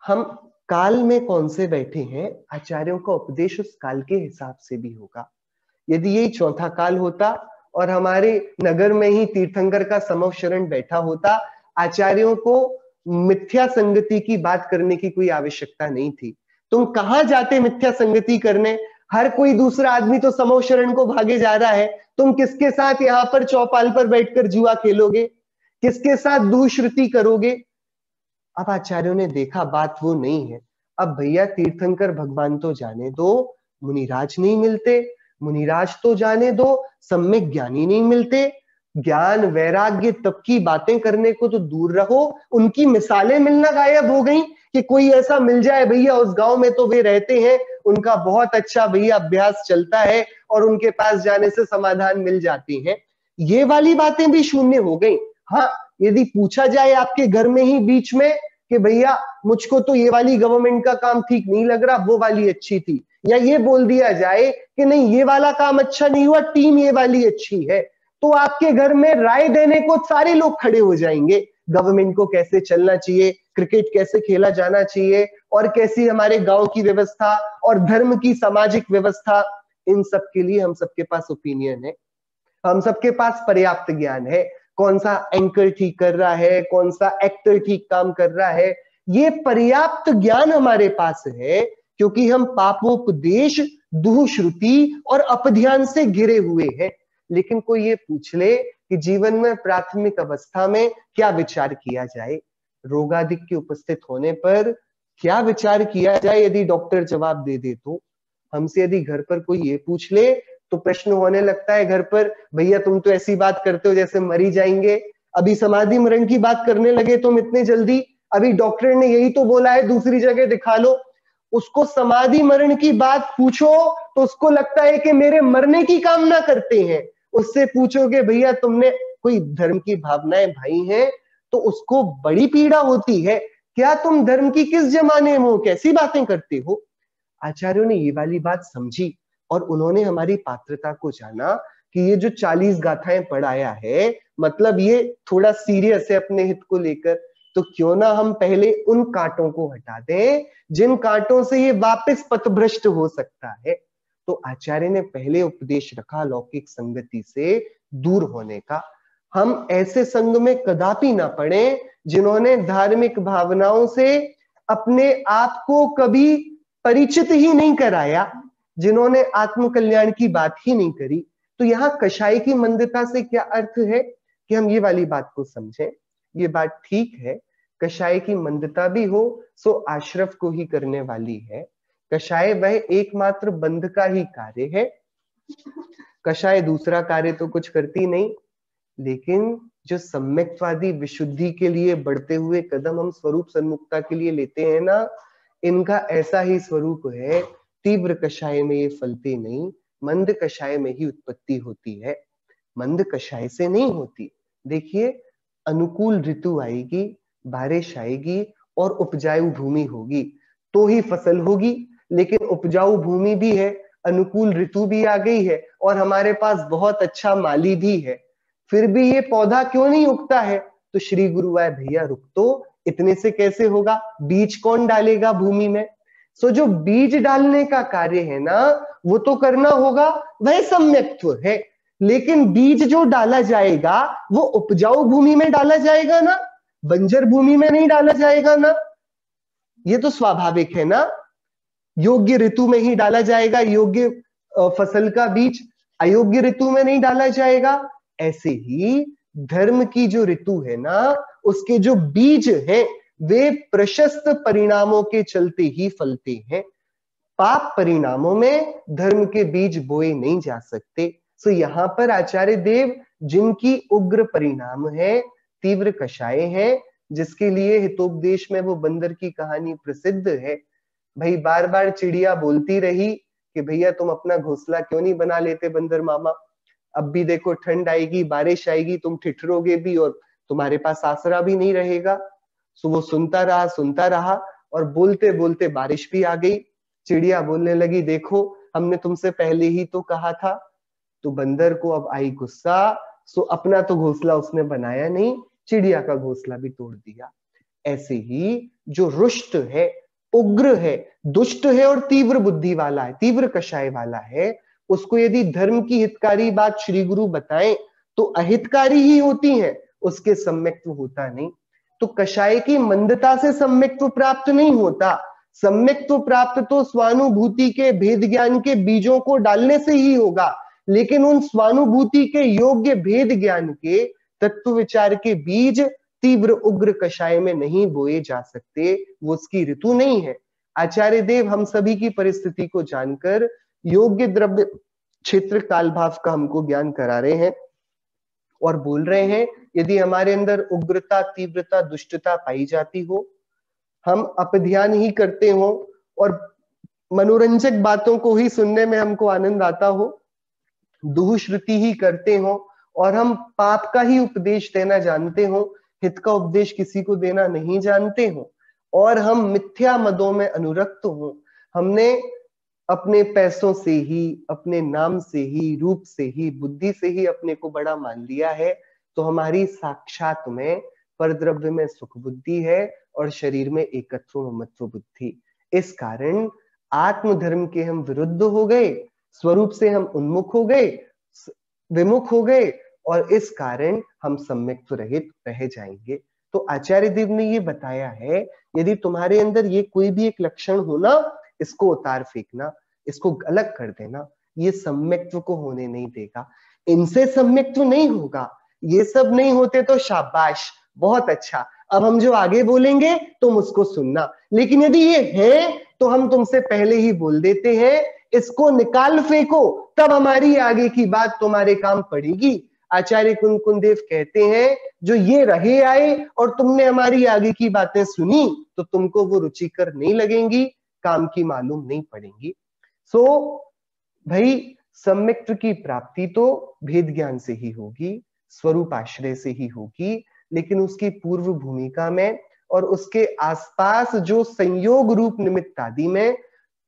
हम काल में कौन से बैठे हैं, आचार्यों का उपदेश उस काल के हिसाब से भी होगा। यदि यही चौथा काल होता और हमारे नगर में ही तीर्थंकर का समव शरण बैठा होता, आचार्यों को मिथ्या संगति की बात करने की कोई आवश्यकता नहीं थी। तुम कहां जाते मिथ्या संगति करने, हर कोई दूसरा आदमी तो समव शरण को भागे जा रहा है, तुम किसके साथ यहाँ पर चौपाल पर बैठकर जुआ खेलोगे, किसके साथ दुश्रुति करोगे? अब आचार्यों ने देखा बात वो नहीं है। अब भैया तीर्थंकर भगवान तो जाने दो, मुनिराज नहीं मिलते, मुनिराज तो जाने दो, सम्यक ज्ञानी नहीं मिलते, ज्ञान वैराग्य तप की बातें करने को तो दूर रहो, उनकी मिसालें मिलना गायब हो गई कि कोई ऐसा मिल जाए भैया उस गांव में तो वे रहते हैं, उनका बहुत अच्छा भैया अभ्यास चलता है और उनके पास जाने से समाधान मिल जाती है। ये वाली बातें भी शून्य हो गई। हाँ, यदि पूछा जाए आपके घर में ही बीच में कि भैया मुझको तो ये वाली गवर्नमेंट का काम ठीक नहीं लग रहा, वो वाली अच्छी थी, या ये बोल दिया जाए कि नहीं ये वाला काम अच्छा नहीं हुआ, टीम ये वाली अच्छी है, तो आपके घर में राय देने को सारे लोग खड़े हो जाएंगे। गवर्नमेंट को कैसे चलना चाहिए, क्रिकेट कैसे खेला जाना चाहिए, और कैसी हमारे गांव की व्यवस्था और धर्म की सामाजिक व्यवस्था, इन सब के लिए हम सबके पास ओपिनियन है, हम सबके पास पर्याप्त ज्ञान है। कौन सा एंकर ठीक कर रहा है, कौन सा एक्टर ठीक काम कर रहा है, ये पर्याप्त ज्ञान हमारे पास है, क्योंकि हम पापोपदेश, दुःश्रुति और अपध्यान से घिरे हुए हैं। लेकिन कोई ये पूछ ले कि जीवन में प्राथमिक अवस्था में क्या विचार किया जाए, रोगादिक के उपस्थित होने पर क्या विचार किया जाए, यदि डॉक्टर जवाब दे दे तो, हमसे यदि घर पर कोई ये पूछ ले तो प्रश्न होने लगता है घर पर, भैया तुम तो ऐसी बात करते हो जैसे मर ही जाएंगे, अभी समाधि मरण की बात करने लगे तुम इतने जल्दी, अभी डॉक्टर ने यही तो बोला है दूसरी जगह दिखा लो। उसको समाधि मरण की बात पूछो तो उसको लगता है कि मेरे मरने की कामना करते हैं। उससे पूछोगे भैया तुमने कोई धर्म की भावनाएं भाई हैं, तो उसको बड़ी पीड़ा होती है, क्या तुम धर्म की किस जमाने में हो, कैसी बातें करते हो। आचार्यों ने ये वाली बात समझी और उन्होंने हमारी पात्रता को जाना कि ये जो 40 गाथाएं पढ़ाया है, मतलब ये थोड़ा सीरियस है अपने हित को लेकर, तो क्यों ना हम पहले उन कांटों को हटा दें जिन कांटों से ये वापस पथभ्रष्ट हो सकता है। तो आचार्य ने पहले उपदेश रखा लौकिक संगति से दूर होने का। हम ऐसे संग में कदापि ना पड़े जिन्होंने धार्मिक भावनाओं से अपने आप को कभी परिचित ही नहीं कराया, जिन्होंने आत्म कल्याण की बात ही नहीं करी। तो यहाँ कषाय की मंदता से क्या अर्थ है कि हम ये वाली बात को समझें। ये बात ठीक है, कषाय की मंदता भी हो सो आश्रव को ही करने वाली है। कषाय वह एकमात्र बंध का ही कार्य है, कषाय दूसरा कार्य तो कुछ करती नहीं। लेकिन जो सम्यक्तवादी विशुद्धि के लिए बढ़ते हुए कदम हम स्वरूप सन्मुखता के लिए लेते हैं ना, इनका ऐसा ही स्वरूप है। तीव्र कषाय में ये फलते नहीं, मंद कषाय में ही उत्पत्ति होती है, मंद कषाय से नहीं होती। देखिए, अनुकूल ऋतु आएगी, बारिश आएगी और उपजाऊ भूमि होगी तो ही फसल होगी। लेकिन उपजाऊ भूमि भी है, अनुकूल ऋतु भी आ गई है और हमारे पास बहुत अच्छा माली भी है, फिर भी ये पौधा क्यों नहीं उगता है? तो श्री गुरु आए, भैया रुक, तो इतने से कैसे होगा? बीज कौन डालेगा भूमि में? सो जो बीज डालने का कार्य है ना, वो तो करना होगा, वह सम्यक्त्व है। लेकिन बीज जो डाला जाएगा वो उपजाऊ भूमि में डाला जाएगा ना, बंजर भूमि में नहीं डाला जाएगा ना। ये तो स्वाभाविक है ना। योग्य ऋतु में ही डाला जाएगा योग्य फसल का बीज, अयोग्य ऋतु में नहीं डाला जाएगा। ऐसे ही धर्म की जो ऋतु है ना, उसके जो बीज हैं वे प्रशस्त परिणामों के चलते ही फलते हैं। पाप परिणामों में धर्म के बीज बोए नहीं जा सकते। सो यहाँ पर आचार्य देव जिनकी उग्र परिणाम है, तीव्र कषाय है, जिसके लिए हितोपदेश में वो बंदर की कहानी प्रसिद्ध है। भाई बार बार चिड़िया बोलती रही कि भैया तुम अपना घोंसला क्यों नहीं बना लेते बंदर मामा, अब भी देखो ठंड आएगी, बारिश आएगी, तुम ठिठुरोगे भी और तुम्हारे पास आसरा भी नहीं रहेगा। सो वो सुनता रहा और बोलते बोलते बारिश भी आ गई। चिड़िया बोलने लगी, देखो हमने तुमसे पहले ही तो कहा था। तो बंदर को अब आई गुस्सा, सो अपना तो घोंसला उसने बनाया नहीं, चिड़िया का घोंसला भी तोड़ दिया। ऐसे ही जो रुष्ट है, उग्र है, दुष्ट है और तीव्र बुद्धि वाला है, तीव्र कषाय वाला है, उसको यदि धर्म की हितकारी बात श्री गुरु बताएं तो अहितकारी ही होती है, उसके सम्यक्त्व होता नहीं। तो कषाय की मंदता से सम्यक्त्व प्राप्त नहीं होता, सम्यक्त्व प्राप्त तो स्वानुभूति के भेद ज्ञान के बीजों को डालने से ही होगा। लेकिन उन स्वानुभूति के योग्य भेद ज्ञान के तत्व विचार के बीज तीव्र उग्र कषाय में नहीं बोए जा सकते, वो उसकी ऋतु नहीं है। आचार्य देव हम सभी की परिस्थिति को जानकर योग्य द्रव्य क्षेत्र काल भाव का हमको ज्ञान करा रहे हैं और बोल रहे हैं यदि हमारे अंदर उग्रता, तीव्रता, दुष्टता पाई जाती हो, हम अपध्यान ही करते हो और मनोरंजक बातों को ही सुनने में हमको आनंद आता हो, दुःश्रुति ही करते हो और हम पाप का ही उपदेश देना जानते हो, हित का उपदेश किसी को देना नहीं जानते हो, और हम मिथ्या मदों में अनुरक्त हो, हमने अपने पैसों से ही, अपने नाम से ही, रूप से ही, बुद्धि से ही अपने को बड़ा मान लिया है, तो हमारी साक्षात में परद्रव्य में सुख बुद्धि है और शरीर में एकत्व ममत्व बुद्धि। इस कारण आत्मधर्म के हम विरुद्ध हो गए, स्वरूप से हम उन्मुख हो गए, विमुख हो गए और इस कारण हम सम्यक्त्व रहित रह जाएंगे। तो आचार्य देव ने ये बताया है यदि तुम्हारे अंदर ये कोई भी एक लक्षण हो ना, इसको उतार फेंकना, इसको अलग कर देना, ये सम्यक्त्व को होने नहीं देगा। इनसे सम्यक्त्व नहीं होगा, ये सब नहीं होते तो शाबाश, बहुत अच्छा, अब हम जो आगे बोलेंगे तुम उसको सुनना। लेकिन यदि ये है तो हम तुमसे पहले ही बोल देते हैं इसको निकाल फेंको, तब हमारी आगे की बात तुम्हारे काम पड़ेगी। आचार्य कुंदेव कहते हैं जो ये रहे आए और तुमने हमारी आगे की बातें सुनी तो तुमको वो रुचिकर नहीं लगेंगी, काम की मालूम नहीं पड़ेंगी। सो भाई सम्यक्त्व की प्राप्ति तो भेद ज्ञान से ही होगी, स्वरूप आश्रय से ही होगी, लेकिन उसकी पूर्व भूमिका में और उसके आसपास जो संयोग रूप निमित्त आदि में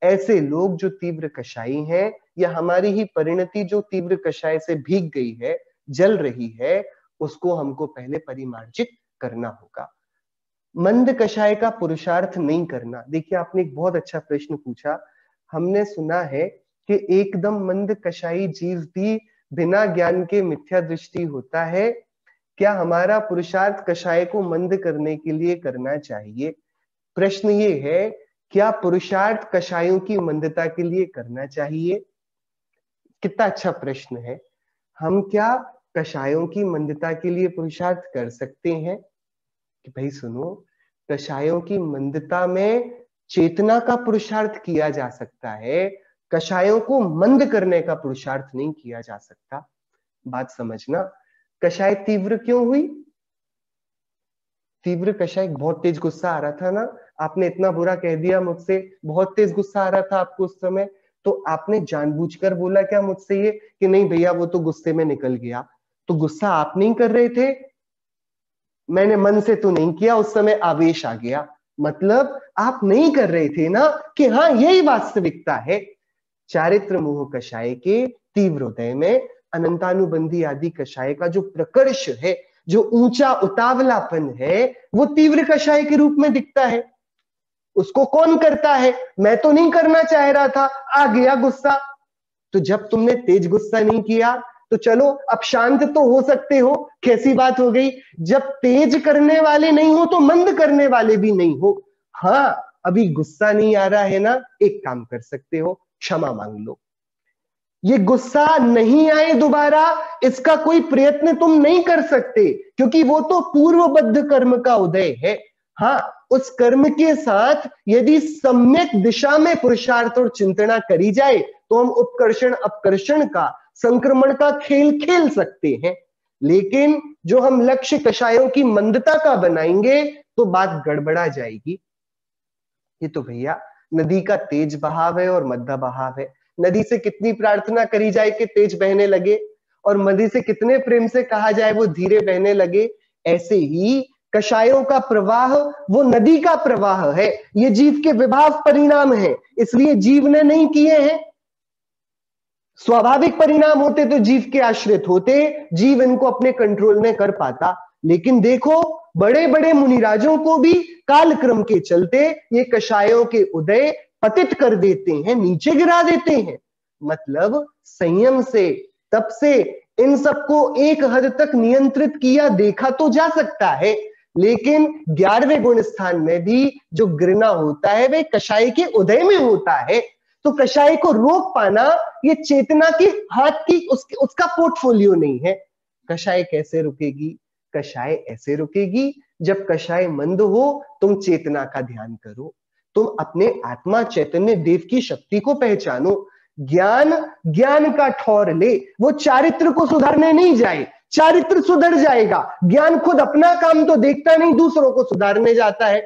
ऐसे लोग जो तीव्र कषाई हैं या हमारी ही परिणति जो तीव्र कषाय से भीग गई है, जल रही है, उसको हमको पहले परिमार्जित करना होगा। मंद कषाय का पुरुषार्थ नहीं करना। देखिए आपने एक बहुत अच्छा प्रश्न पूछा, हमने सुना है कि एकदम मंद कषाई जीव भी बिना ज्ञान के मिथ्या दृष्टि होता है, क्या हमारा पुरुषार्थ कषाय को मंद करने के लिए करना चाहिए? प्रश्न ये है, क्या पुरुषार्थ कषायों की मंदता के लिए करना चाहिए? कितना अच्छा प्रश्न है। हम क्या कषायों की मंदता के लिए पुरुषार्थ कर सकते हैं? कि भाई सुनो, कषायों की मंदता में चेतना का पुरुषार्थ किया जा सकता है, कषायों को मंद करने का पुरुषार्थ नहीं किया जा सकता। बात समझना, कषाय तीव्र क्यों हुई? तीव्र कषाय, बहुत तेज गुस्सा आ रहा था ना, आपने इतना बुरा कह दिया मुझसे, बहुत तेज गुस्सा आ रहा था आपको उस समय, तो आपने जानबूझकर बोला क्या मुझसे ये कि नहीं भैया वो तो गुस्से में निकल गया? तो गुस्सा आप नहीं कर रहे थे, मैंने मन से तो नहीं किया, उस समय आवेश आ गया। मतलब आप नहीं कर रहे थे ना कि हाँ यही वास्तविकता है। चारित्र मोह कषाय के तीव्र उदय में अनंतानुबंधी आदि कषाय का जो प्रकर्ष है, जो ऊंचा उतावलापन है, वो तीव्र कषाय के रूप में दिखता है। उसको कौन करता है? मैं तो नहीं करना चाह रहा था, आ गया गुस्सा। तो जब तुमने तेज गुस्सा नहीं किया तो चलो अब शांत तो हो सकते हो। कैसी बात हो गई? जब तेज करने वाले नहीं हो तो मंद करने वाले भी नहीं हो। हाँ, अभी गुस्सा नहीं आ रहा है ना, एक काम कर सकते हो, क्षमा मांग लो। ये गुस्सा नहीं आए दोबारा, इसका कोई प्रयत्न तुम नहीं कर सकते, क्योंकि वो तो पूर्वबद्ध कर्म का उदय है। हाँ, उस कर्म के साथ यदि सम्यक दिशा में पुरुषार्थ और चिंतना करी जाए तो हम उत्कर्षण अपकर्षण का, संक्रमण का खेल खेल सकते हैं। लेकिन जो हम लक्ष्य कषायों की मंदता का बनाएंगे तो बात गड़बड़ा जाएगी। ये तो भैया नदी का तेज बहाव है और मध्य बहाव है। नदी से कितनी प्रार्थना करी जाए कि तेज बहने लगे, और नदी से कितने प्रेम से कहा जाए वो धीरे बहने लगे। ऐसे ही कषायों का प्रवाह वो नदी का प्रवाह है, ये जीव के विभाव परिणाम है, इसलिए जीव ने नहीं किए हैं। स्वाभाविक परिणाम होते तो जीव के आश्रित होते, जीव इनको अपने कंट्रोल में कर पाता। लेकिन देखो, बड़े बड़े मुनिराजों को भी कालक्रम के चलते ये कषायों के उदय पतित कर देते हैं, नीचे गिरा देते हैं। मतलब संयम से, तप से इन सबको एक हद तक नियंत्रित किया देखा तो जा सकता है, लेकिन 11वें गुण स्थान में भी जो गिरना होता है वे कषाय के उदय में होता है। तो कषाय को रोक पाना ये चेतना की हाथ की उसका पोर्टफोलियो नहीं है। कषाय कैसे रुकेगी? कषाय ऐसे रुकेगी जब कषाय मंद हो, तुम चेतना का ध्यान करो, तुम अपने आत्मा चैतन्य देव की शक्ति को पहचानो। ज्ञान ज्ञान का ठौर ले, वो चारित्र को सुधारने नहीं जाए, चारित्र सुधर जाएगा। ज्ञान खुद अपना काम तो देखता नहीं, दूसरों को सुधारने जाता है।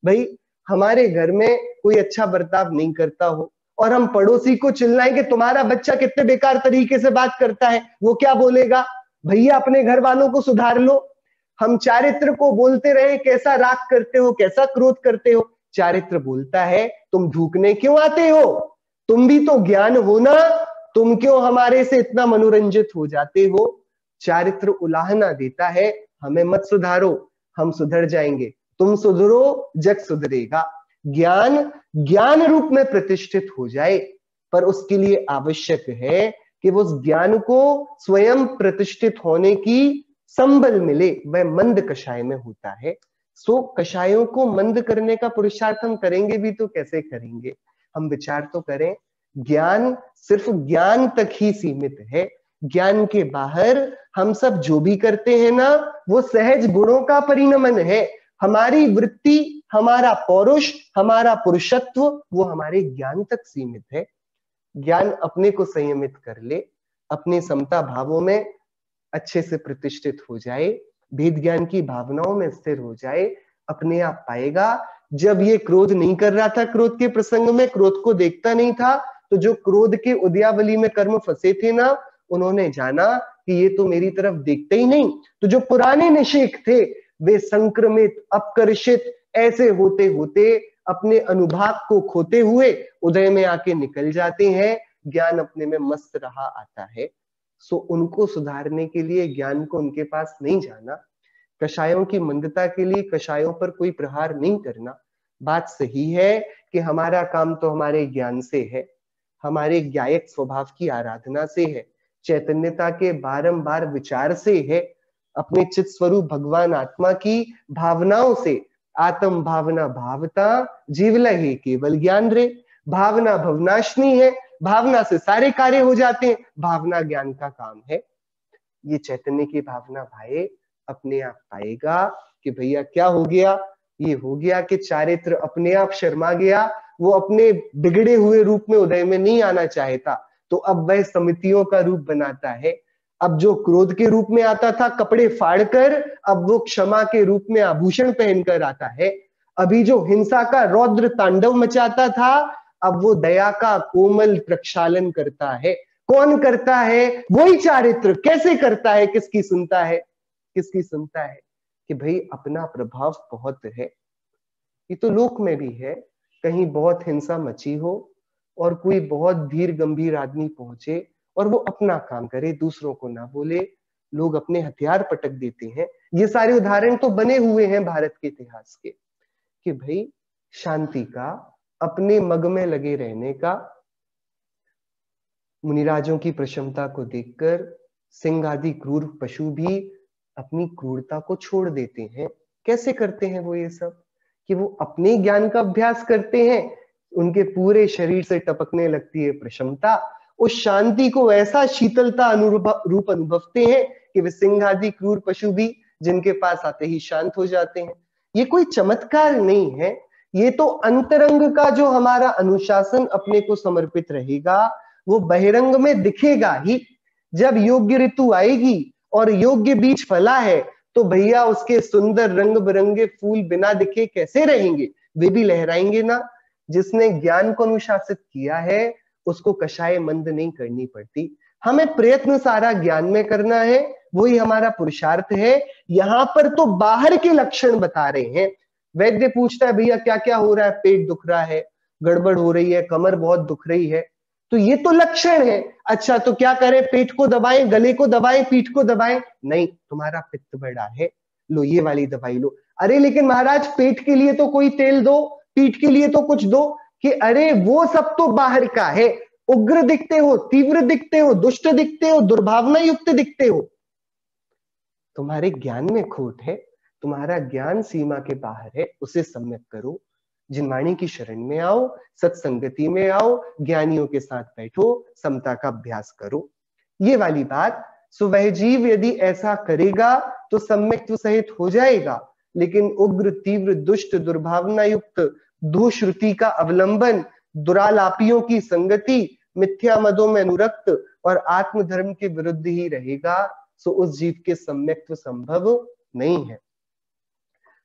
भाई हमारे घर में कोई अच्छा बर्ताव नहीं करता हो और हम पड़ोसी को चिल्लाएं कि तुम्हारा बच्चा कितने बेकार तरीके से बात करता है, वो क्या बोलेगा? भैया अपने घर वालों को सुधार लो। हम चारित्र को बोलते रहे कैसा राग करते हो, कैसा क्रोध करते हो, चारित्र बोलता है तुम ढूकने क्यों आते हो, तुम भी तो ज्ञान हो ना, तुम क्यों हमारे से इतना मनोरंजित हो जाते हो? चारित्र उलाहना देता है, हमें मत सुधारो, हम सुधर जाएंगे, तुम सुधरो जग सुधरेगा। ज्ञान ज्ञान रूप में प्रतिष्ठित हो जाए, पर उसके लिए आवश्यक है कि वो उस ज्ञान को स्वयं प्रतिष्ठित होने की संबल मिले, वह मंद कषाय में होता है। सो कषायों को मंद करने का पुरुषार्थ हम करेंगे भी तो कैसे करेंगे? हम विचार तो करें, ज्ञान सिर्फ ज्ञान तक ही सीमित है, ज्ञान के बाहर हम सब जो भी करते हैं ना वो सहज गुणों का परिणमन है। हमारी वृत्ति, हमारा पौरुष, हमारा पुरुषत्व वो हमारे ज्ञान तक सीमित है। ज्ञान अपने को संयमित कर ले, अपने समता भावों में अच्छे से प्रतिष्ठित हो जाए, भेद ज्ञान की भावनाओं में स्थिर हो जाए, अपने आप पाएगा। जब ये क्रोध नहीं कर रहा था, क्रोध के प्रसंग में क्रोध को देखता नहीं था, तो जो क्रोध के उद्यावली में कर्म फंसे थे ना, उन्होंने जाना कि ये तो मेरी तरफ देखते ही नहीं। तो जो पुराने निषेक थे वे संक्रमित, अपकर्षित ऐसे होते होते अपने अनुभाग को खोते हुए उदय में आके निकल जाते हैं। ज्ञान अपने में मस्त रहा आता है। सो उनको सुधारने के लिए ज्ञान को उनके पास नहीं जाना, कषायों की मंदता के लिए कषायों पर कोई प्रहार नहीं करना। बात सही है कि हमारा काम तो हमारे ज्ञान से है, हमारे ज्ञायक स्वभाव की आराधना से है, चैतन्यता के बारंबार विचार से है, अपने चित स्वरूप भगवान आत्मा की भावनाओं से, आत्म भावना भावता जीवला ही केवल ज्ञान रे। भावना भवनाशनी है, भावना से सारे कार्य हो जाते हैं, भावना ज्ञान का काम है। ये चैतन्य की भावना भाई अपने आप पाएगा कि भैया क्या हो गया, ये हो गया कि चारित्र अपने आप शर्मा गया, वो अपने बिगड़े हुए रूप में उदय में नहीं आना चाहता, तो अब वह समितियों का रूप बनाता है। अब जो क्रोध के रूप में आता था कपड़े फाड़कर, अब वो क्षमा के रूप में आभूषण पहनकर आता है। अभी जो हिंसा का रौद्र तांडव मचाता था, अब वो दया का कोमल प्रक्षालन करता है। कौन करता है? वही चारित्र। कैसे करता है? किसकी सुनता है? किसकी सुनता है? कि भाई अपना प्रभाव बहुत है। ये तो लोक में भी है, कहीं बहुत हिंसा मची हो और कोई बहुत धीर गंभीर आदमी पहुंचे और वो अपना काम करे, दूसरों को ना बोले, लोग अपने हथियार पटक देते हैं। ये सारे उदाहरण तो बने हुए हैं भारत के इतिहास के, कि भाई शांति का, अपने मग में लगे रहने का। मुनिराजों की प्रशंसा को देखकर सिंह आदि क्रूर पशु भी अपनी क्रूरता को छोड़ देते हैं। कैसे करते हैं वो ये सब? कि वो अपने ज्ञान का अभ्यास करते हैं, उनके पूरे शरीर से टपकने लगती है प्रशंसा। उस शांति को ऐसा शीतलता रूप अनुभवते हैं कि वे सिंह आदि क्रूर पशु भी जिनके पास आते ही शांत हो जाते हैं। ये कोई चमत्कार नहीं है, ये तो अंतरंग का जो हमारा अनुशासन अपने को समर्पित रहेगा वो बहिरंग में दिखेगा ही। जब योग्य ऋतु आएगी और योग्य बीज फला है तो भैया उसके सुंदर रंग बिरंगे फूल बिना दिखे कैसे रहेंगे? वे भी लहराएंगे ना। जिसने ज्ञान को अनुशासित किया है उसको कषाय मंद नहीं करनी पड़ती। हमें प्रयत्न सारा ज्ञान में करना है, वही हमारा पुरुषार्थ है। यहां पर तो बाहर के लक्षण बता रहे हैं। वैद्य पूछता है भैया क्या क्या हो रहा है? पेट दुख रहा है, गड़बड़ हो रही है, कमर बहुत दुख रही है, तो ये तो लक्षण है। अच्छा तो क्या करें? पेट को दबाएं, गले को दबाएं, पीठ को दबाएं? नहीं, तुम्हारा पित्त बढ़ा है, लो ये वाली दवाई लो। अरे लेकिन महाराज पेट के लिए तो कोई तेल दो, पीठ के लिए तो कुछ दो। कि अरे वो सब तो बाहर का है। उग्र दिखते हो, तीव्र दिखते हो, दुष्ट दिखते हो, दुर्भावना युक्त दिखते हो, तुम्हारे ज्ञान में खोट है, तुम्हारा ज्ञान सीमा के बाहर है, उसे सम्यक करो। जिनवाणी की शरण में आओ, सत्संगति में आओ, ज्ञानियों के साथ बैठो, समता का अभ्यास करो। ये वाली बात। सो वह जीव यदि ऐसा करेगा तो सम्यक्त्व सहित हो जाएगा, लेकिन उग्र तीव्र दुष्ट दुर्भावना युक्त दुश्रुति का अवलंबन, दुरालापियों की संगति, मिथ्या मदों में अनुरक्त और आत्मधर्म के विरुद्ध ही रहेगा, सो उस जीव के सम्यक्त्व संभव नहीं है।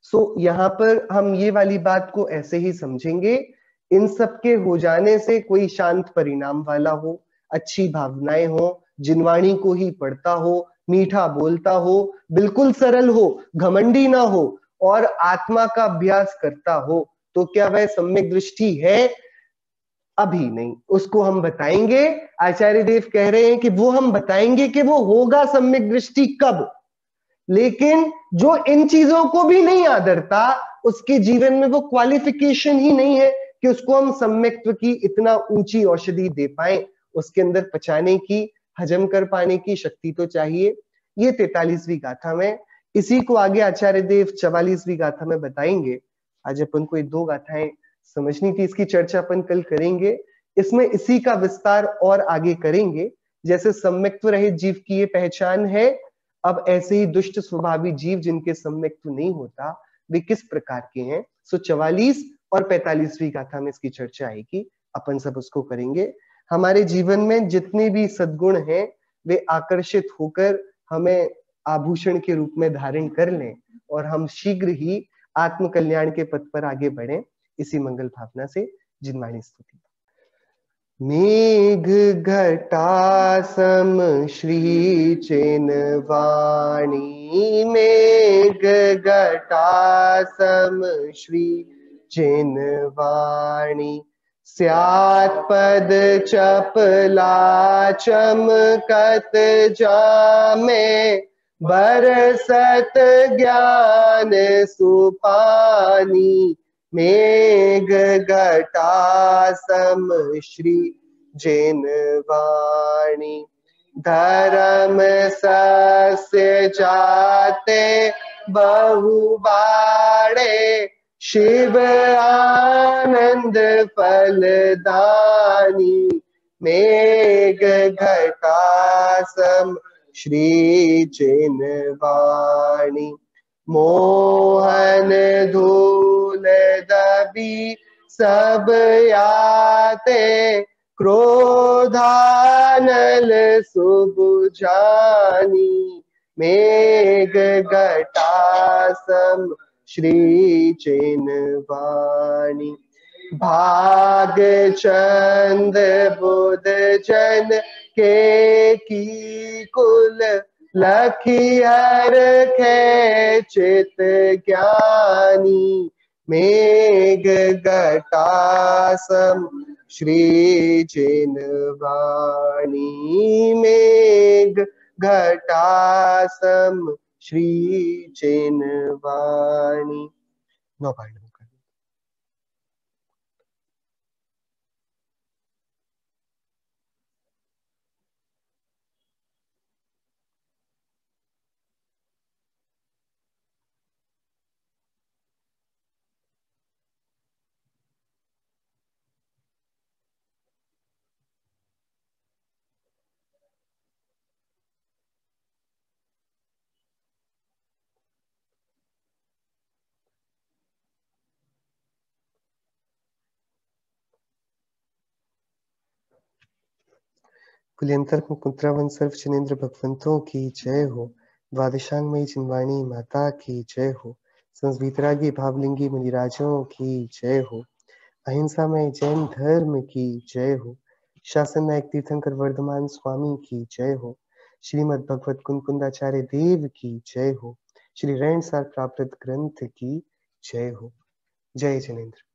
सो यहाँ पर हम ये वाली बात को ऐसे ही समझेंगे, इन सब के हो जाने से कोई शांत परिणाम वाला हो, अच्छी भावनाएं हो, जिनवाणी को ही पढ़ता हो, मीठा बोलता हो, बिल्कुल सरल हो, घमंडी ना हो और आत्मा का अभ्यास करता हो, तो क्या वह सम्यक दृष्टि है? अभी नहीं, उसको हम बताएंगे। आचार्य देव कह रहे हैं कि वो हम बताएंगे कि वो होगा सम्यक दृष्टि कब। लेकिन जो इन चीजों को भी नहीं आदरता, उसके जीवन में वो क्वालिफिकेशन ही नहीं है कि उसको हम सम्यक्त्व की इतना ऊंची औषधि दे पाए। उसके अंदर पचाने की, हजम कर पाने की शक्ति तो चाहिए। ये 43वीं गाथा में, इसी को आगे आचार्य देव 44वीं गाथा में बताएंगे। आज अपन को ये दो गाथाएं समझनी थी, इसकी चर्चा अपन कल करेंगे। इसमें इसी का विस्तार और आगे करेंगे। जैसे सम्यक्त्व रहित जीव की ये पहचान है, अब ऐसे ही दुष्ट स्वभावी जीव जिनके सम्यक्त्व नहीं होता, वे किस प्रकार के हैं। सो 44 और 45वीं गाथा में इसकी चर्चा आएगी, अपन सब उसको करेंगे। हमारे जीवन में जितने भी सद्गुण हैं वे आकर्षित होकर हमें आभूषण के रूप में धारण कर लें और हम शीघ्र ही आत्म कल्याण के पथ पर आगे बढ़ें। इसी मंगल भावना से जिनवाणी स्तुति। मेघ घटा सम श्री चिन्वाणी, मेघ घटा सम श्री चिन्वाणी, स्यात् पद चपला चमकत जामे, बरसत ज्ञान सुपानी, मेघ घटा सम श्री जिनवाणी, धर्म सस्य जाते बहु बाड़े, शिव आनंद फलदानी मेघ घटा सम श्री चिन्वाणी मोहन धूल दबी सब याते क्रोधानल सुबुझानी मेघ घटा सम श्री चिन्वाणी भाग चंद बुध जन के की कुल लखियर खे चित ज्ञानी मेघ घटा सम श्री चिन्वाणी मेघ घटा सम श्री चिन्वाणी। नौ पाठ कुलियंतर मुकुंद्रावन सर्व जनेन्द्र भगवंतों की जय हो। द्वादशांगमयी चिन्वाणी माता की जय हो। संस्वीतरागी भावलिंगी मुनिराजों की जय हो। अहिंसा में जैन धर्म की जय हो। शासन नायक तीर्थंकर वर्धमान स्वामी की जय हो। श्रीमद् भगवत कुंकुंदाचार्य देव की जय हो। श्री रैणसार प्राप्त ग्रंथ की जय हो। जय जनेन्द्र।